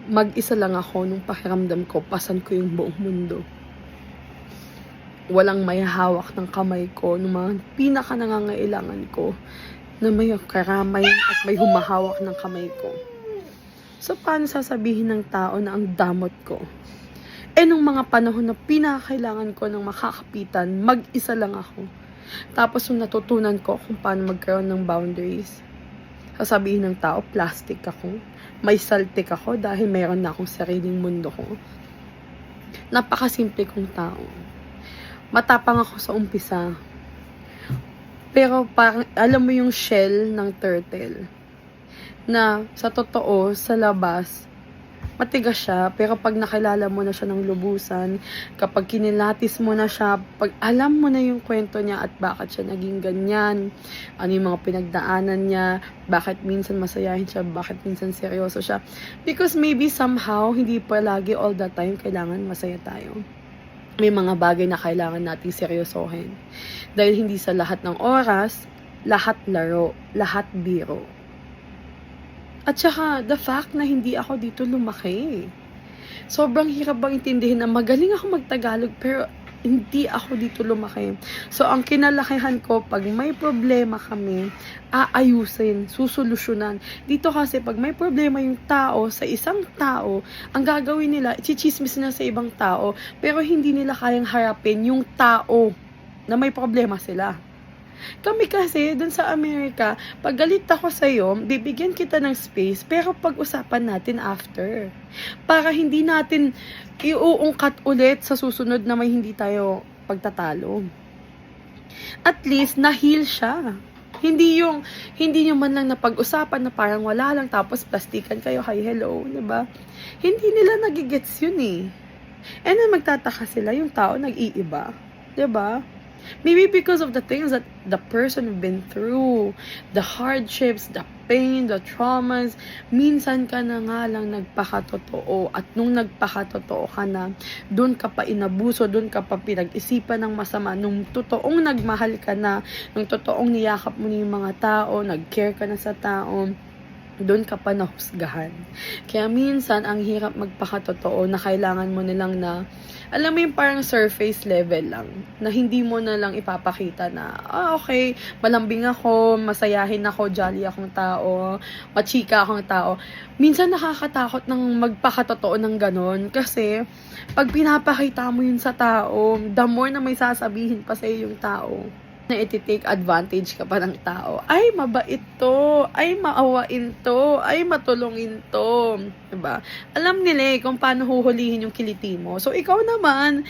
mag-isa lang ako nung pakiramdam ko, pasan ko yung buong mundo. Walang may hawak ng kamay ko nung mga pinaka nangangailangan ko na may karamay at may humahawak ng kamay ko. So, paano sasabihin ng tao na ang damot ko? Nung mga panahon na pinakailangan ko ng makakapitan, mag-isa lang ako. Tapos yung natutunan ko kung paano magkaroon ng boundaries. Sasabihin ng tao, plastic ako. May saltik ako dahil meron na akong sariling mundo ko. Napakasimple kong tao. Matapang ako sa umpisa. Pero parang, alam mo yung shell ng turtle. Na sa totoo, sa labas, matigas siya, pero pag nakilala mo na siya ng lubusan, kapag kinilatis mo na siya, pag alam mo na yung kwento niya at bakit siya naging ganyan, ano yung mga pinagdaanan niya, bakit minsan masayahin siya, bakit minsan seryoso siya. Because maybe somehow, hindi palagi all the time kailangan masaya tayo. May mga bagay na kailangan nating seryosohin. Dahil hindi sa lahat ng oras, lahat laro, lahat biro. At saka, the fact na hindi ako dito lumaki. Sobrang hirap bang intindihin na magaling ako magtagalog pero hindi ako dito lumaki. So, ang kinalakihan ko, pag may problema kami, aayusin, susolusyonan. Dito kasi, pag may problema yung tao sa isang tao, ang gagawin nila, chichismis na sa ibang tao, pero hindi nila kayang harapin yung tao na may problema sila. Kami kasi, dun sa Amerika, pag galit ako sa'yo, bibigyan kita ng space, pero pag-usapan natin after. Para hindi natin iuungkat ulit sa susunod na may hindi tayo pagtatalo. At least, na-heal siya. Hindi yung man lang napag-usapan na parang wala lang, tapos plastikan kayo, hi, hello, diba? Hindi nila nagigets yun eh. And then magtataka sila, yung tao nag-iiba. Diba? Maybe because of the things that the person have been through, the hardships, the pain, the traumas, minsan ka na nga lang nagpakatotoo, at nung nagpakatotoo ka na, dun ka pa inabuso, dun ka pa pinag-isipan ng masama, nung totoong nagmahal ka na, nung totoong niyakap mo na yung mga tao, nag-care ka na sa tao, doon ka pa nahusgahan. Kaya minsan, ang hirap magpakatotoo na kailangan mo nilang na, alam mo yung parang surface level lang, na hindi mo na lang ipapakita na, okay, malambing ako, masayahin ako, jolly akong tao, machika akong tao. Minsan nakakatakot ng magpakatotoo ng ganon, kasi pag pinapakita mo yun sa tao, the more na may sasabihin pa sa yung tao, na iti-take advantage ka pa ng tao. Ay, mabait to. Ay, maawain to. Ay, matulungin to. Diba? Alam nila kung paano huhulihin yung kiliti mo. So, ikaw naman,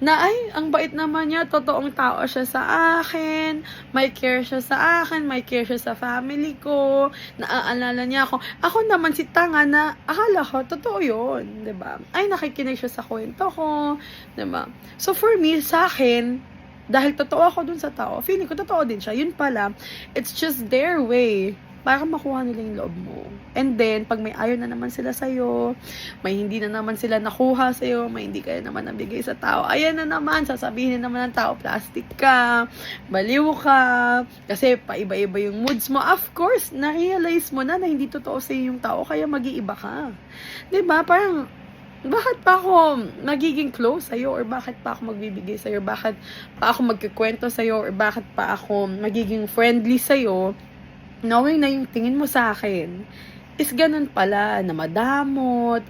na ay, ang bait naman niya, totoong tao siya sa akin, may care siya sa akin, may care siya sa family ko, naaalala niya ako. Ako naman si tanga na, akala ko, totoo yun, diba? Ay, nakikinig siya sa kwento ko, diba? So, for me, sa akin, dahil totoo ako dun sa tao, feeling ko totoo din siya. Yun pala, it's just their way para makuha nila yung loob mo. And then, pag may ayaw na naman sila sa'yo, may hindi na naman sila nakuha sa'yo, may hindi kaya naman nabigay sa tao, ayan na naman, sasabihin na naman ng tao, plastic ka, baliw ka, kasi paiba-iba yung moods mo. Of course, na-realize mo na hindi totoo sa'yo yung tao, kaya mag-iiba ka. Diba? Parang, bakit pa ako nagiging close sa'yo, or bakit pa ako magbibigay sa'yo, bakit pa ako magkikwento sa'yo, or bakit pa ako magiging friendly sa'yo, knowing na yung tingin mo sa akin is ganun pala, na madamot,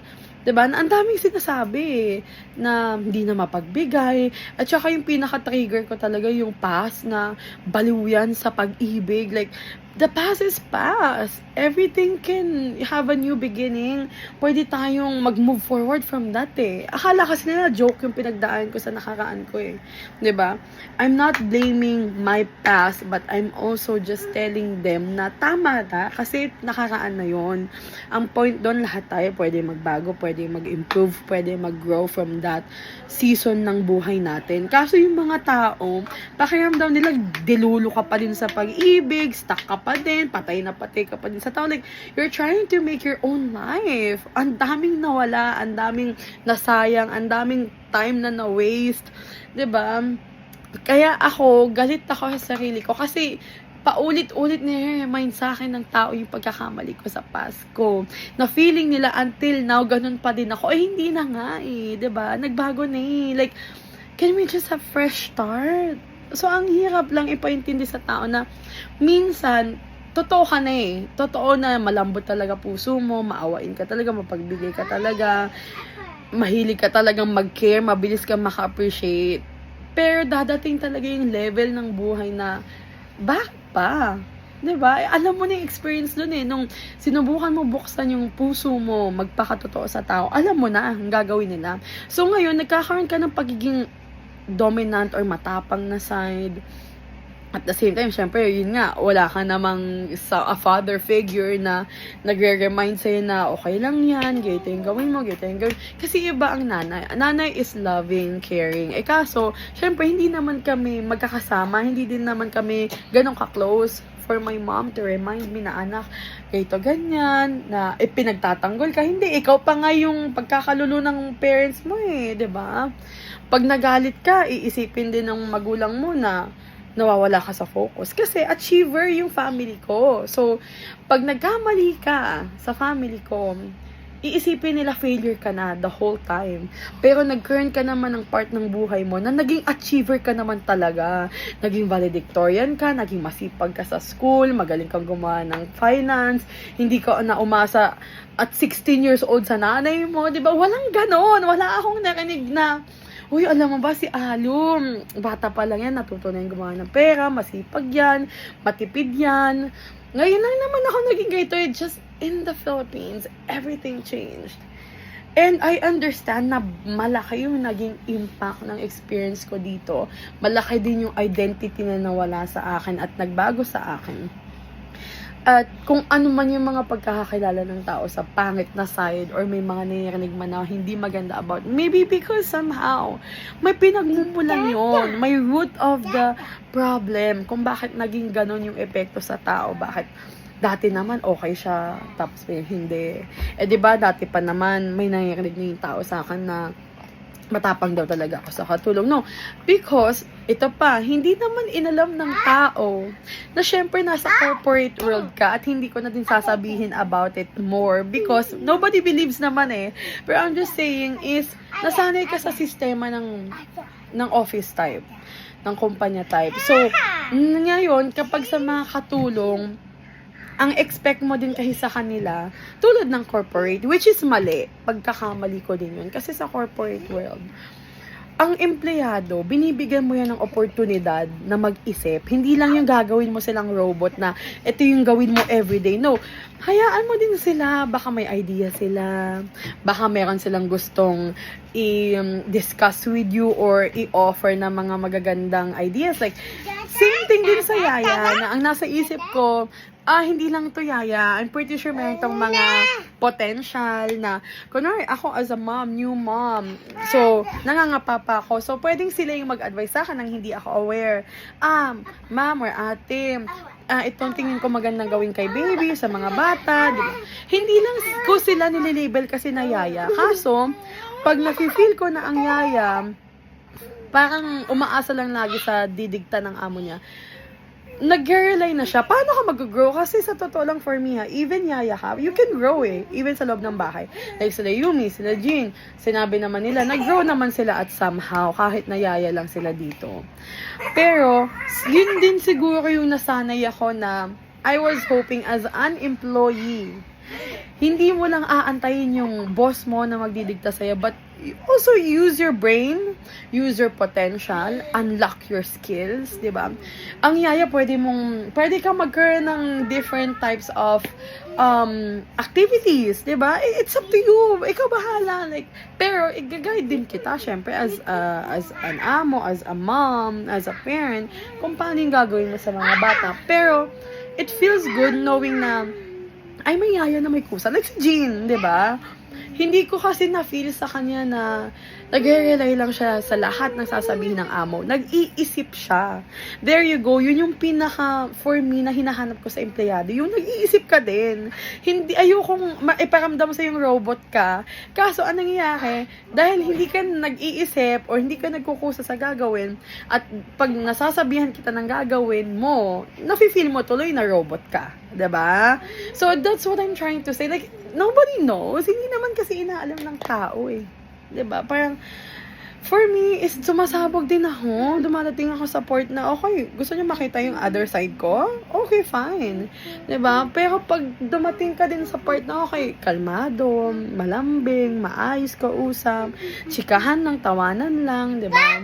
diba? Na ang daming sinasabi na hindi na mapagbigay. At saka yung pinaka-trigger ko talaga yung past, na baliw yan sa pag-ibig. Like, the past is past. Everything can have a new beginning. Pwede tayong mag-move forward from that eh. Akala kasi nila joke yung pinagdaan ko sa nakaraan ko eh. 'Di ba? I'm not blaming my past, but I'm also just telling them na tama na, kasi nakaraan na yon. Ang point doon, lahat tayo pwede magbago, pwede mag-improve, pwede mag-grow from that season ng buhay natin. Kaso yung mga tao, pakiramdam nila dilulo ka pa din sa pag-ibig, stuck ka pa din, patay na patay ka pa din sa tao. Like, you're trying to make your own life. Ang daming nawala, ang daming nasayang, ang daming time na na-waste. 'Di ba? Kaya ako, galit ako sa sarili ko kasi paulit-ulit nire-remind sa akin ng tao yung pagkakamali ko sa past ko. Na feeling nila until now, ganun pa din ako. Hindi na nga eh, 'di ba? Nagbago na eh. Like, can we just have fresh start? So, ang hirap lang ipaintindi sa tao na minsan, totoo ka na eh. Totoo na malambot talaga puso mo, maawain ka talaga, mapagbigay ka talaga, mahilig ka talagang mag-care, mabilis ka maka-appreciate. Pero dadating talaga yung level ng buhay na, bakit pa? 'Di ba? Alam mo na yung experience dun eh. Nung sinubukan mo buksan yung puso mo, magpakatotoo sa tao, alam mo na ang gagawin nila. So ngayon, nagkakaroon ka ng pagiging dominant or matapang na side. At the same time, syempre, yun nga, wala ka namang a father figure na nagre-remind sa'yo na okay lang yan, ganito yung gawin mo, ganito yung gawin. Kasi iba ang nanay. Nanay is loving, caring. Kaso, syempre, hindi naman kami magkakasama, hindi din naman kami ganun ka-close for my mom to remind me na anak, ganito ganyan, na pinagtatanggol ka. Hindi, ikaw pa nga yung pagkakalulo ng parents mo eh, 'di ba? Pag nagalit ka, iisipin din ng magulang mo na nawawala ka sa focus. Kasi achiever yung family ko. So, pag nagkamali ka sa family ko, iisipin nila failure ka na the whole time. Pero nag-current ka naman ng part ng buhay mo na naging achiever ka naman talaga. Naging valedictorian ka, naging masipag ka sa school, magaling kang gumawa ng finance, hindi ka na umasa at 16 years old sa nanay mo, di ba? Walang ganon. Wala akong narinig na, uy, alam mo ba si Alum, bata pa lang yan, natuto na yung gumawa ng pera, masipag yan, matipid yan. Ngayon lang naman ako naging ganito eh, just in the Philippines, everything changed. And I understand na malaki yung naging impact ng experience ko dito. Malaki din yung identity na nawala sa akin at nagbago sa akin. At kung ano man yung mga pagkakakilala ng tao sa pangit na side or may mga narinig man na hindi maganda about, maybe because somehow may pinagmumulan yon, may root of the problem kung bakit naging ganon yung epekto sa tao, bakit dati naman okay siya tapos hindi. Di ba dati pa naman may narinig na yung tao sa akin na matapang daw talaga ako sa katulong. No, because, ito pa, hindi naman inalam ng tao na syempre nasa corporate world ka at hindi ko na din sasabihin about it more because nobody believes naman eh. Pero I'm just saying is, nasanay ka sa sistema ng office type, ng kumpanya type. So, ngayon, kapag sa mga katulong, ang expect mo din kasi sa kanila, tulad ng corporate, which is mali. Pagkakamali ko din yun. Kasi sa corporate world, ang empleyado, binibigyan mo yan ng oportunidad na mag-isip. Hindi lang yung gagawin mo silang robot na ito yung gawin mo everyday. No, hayaan mo din sila. Baka may idea sila. Baka meron silang gustong i-discuss with you or i-offer na mga magagandang ideas. Like, same thing din sa Yaya na ang nasa isip ko, hindi lang ito Yaya. I'm pretty sure meron itong mga potential na, kunwari ako as a mom, new mom. So, nangangapa pa ako. So, pwedeng sila yung mag-advise sa akin nang hindi ako aware. Ma'am or ate, itong tingin ko magandang gawin kay baby, sa mga bata. Diba? Hindi lang ko sila nililabel kasi na Yaya. Kaso, pag nafe-feel ko na ang Yaya, parang umaasa lang lagi sa didikta ng amo niya, nag-rely na siya. Paano ka mag-grow? Kasi sa totoo lang for me even Yaya ha, you can grow eh. Even sa loob ng bahay. Like sila Yumi, sila Jean, sinabi naman nila, nag-grow naman sila at somehow, kahit na Yaya lang sila dito. Pero, yun din siguro yung nasanay ako na I was hoping as an employee, hindi mo lang aantayin yung boss mo na magdidikta sa'yo, but also use your brain, use your potential, unlock your skills, di ba? Ang Yaya, pwede kang magkaroon ng different types of activities, di ba? It's up to you. Ikaw bahala. Like, pero, i-guide din kita, syempre, as an amo, as a mom, as a parent, kung paano yung gagawin mo sa mga bata. Pero, it feels good knowing na, ay, may Yaya na may kusa. Like si Jean, di ba? Hindi ko kasi na-feel sa kanya na nagre-rely lang siya sa lahat ng sasabihin ng amo. Nag-iisip siya. There you go. Yun yung pinaka, for me, na hinahanap ko sa empleyado. Yung nag-iisip ka din. Hindi, ayokong iparamdam sa yung robot ka. Kaso, anong nangyayari? Dahil hindi ka nag-iisip or hindi ka nagkukusa sa gagawin, at pag nasasabihan kita ng gagawin mo, nafe-feel mo tuloy na robot ka. 'Di ba? So, that's what I'm trying to say. Like, nobody knows. Hindi naman kasi inaalam ng tao eh. 'Di ba? Parang, for me, is sumasabog din ako. Dumadating ako sa point na, okay, gusto niyo makita yung other side ko? Okay, fine. 'Di ba? Pero pag dumating ka din sa part na, okay, kalmado, malambing, maayos kausap, chikahan lang, tawanan lang, 'di ba?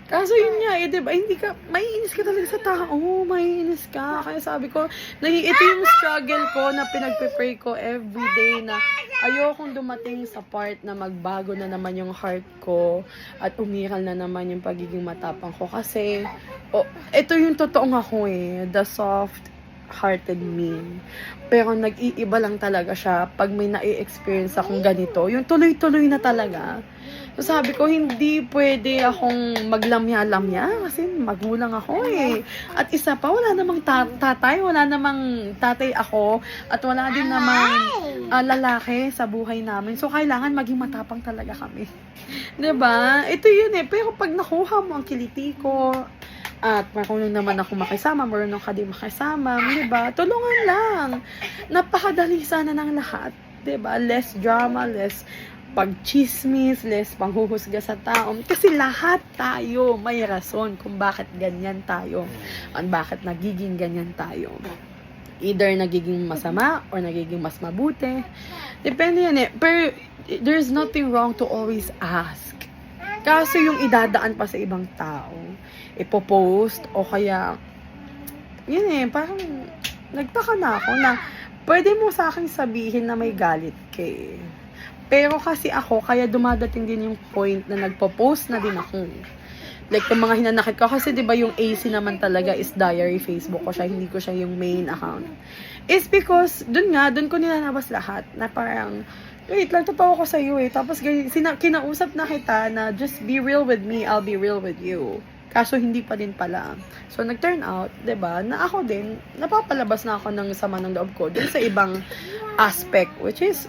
Kaso yun nga, eh, diba, hindi ka, maiinis ka talaga sa tao, maiinis ka. Kaya sabi ko, ito yung struggle ko na pinagpipray ko everyday na ayokong dumating sa part na magbago na naman yung heart ko at umiral na naman yung pagiging matapang ko. Kasi, ito yung totoong ako eh, the soft-hearted me. Pero nag-iiba lang talaga siya pag may na-experience akong ganito. Yung tuloy-tuloy na talaga. So, sabi ko, hindi pwede akong maglamya-lamya kasi magulang ako eh. At isa pa, wala namang tatay, wala namang tatay ako, at wala din namang lalaki sa buhay namin. So, kailangan maging matapang talaga kami. 'Di ba? Ito yun eh. Pero pag nakuha mo ang kiliti ko, at marunong naman ako makisama, marunong ka din makisama, 'di ba? Tulungan lang. Napakadali sana ng lahat, 'di ba? Less drama, less pagchismis, less panghuhusga sa tao. Kasi lahat tayo may rason kung bakit ganyan tayo, at bakit nagiging ganyan tayo. Either nagiging masama or nagiging mas mabuti. Depende yan eh. Pero there's nothing wrong to always ask. Kaso yung idadaan pa sa ibang tao, ipopost, o kaya, yun eh, parang nagtaka na ako na pwede mo sa akin sabihin na may galit ka eh. Pero kasi ako, kaya dumadating din yung point na nagpo-post na din ako. Like, yung mga hinanakit ko. Kasi, di ba, yung AC naman talaga is diary Facebook ko siya. Hindi ko siya yung main account. It's because, dun ko nilalabas lahat. Na parang, wait lang, totoo ko sa'yo eh. Tapos, kinausap na kita na just be real with me, I'll be real with you. Kaso, hindi pa din pala. So, nag-turn out, di ba, na ako din, napapalabas na ako ng sama ng loob ko dun sa ibang aspect, which is,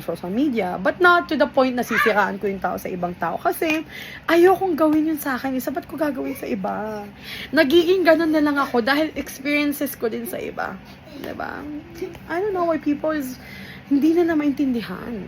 social media, but not to the point na sisiraan ko yung tao sa ibang tao. Kasi, ayokong gawin yun sa akin. Ba't ko gagawin sa iba? Nagiging ganun na lang ako dahil experiences ko din sa iba. Diba? I don't know why people is hindi na maintindihan.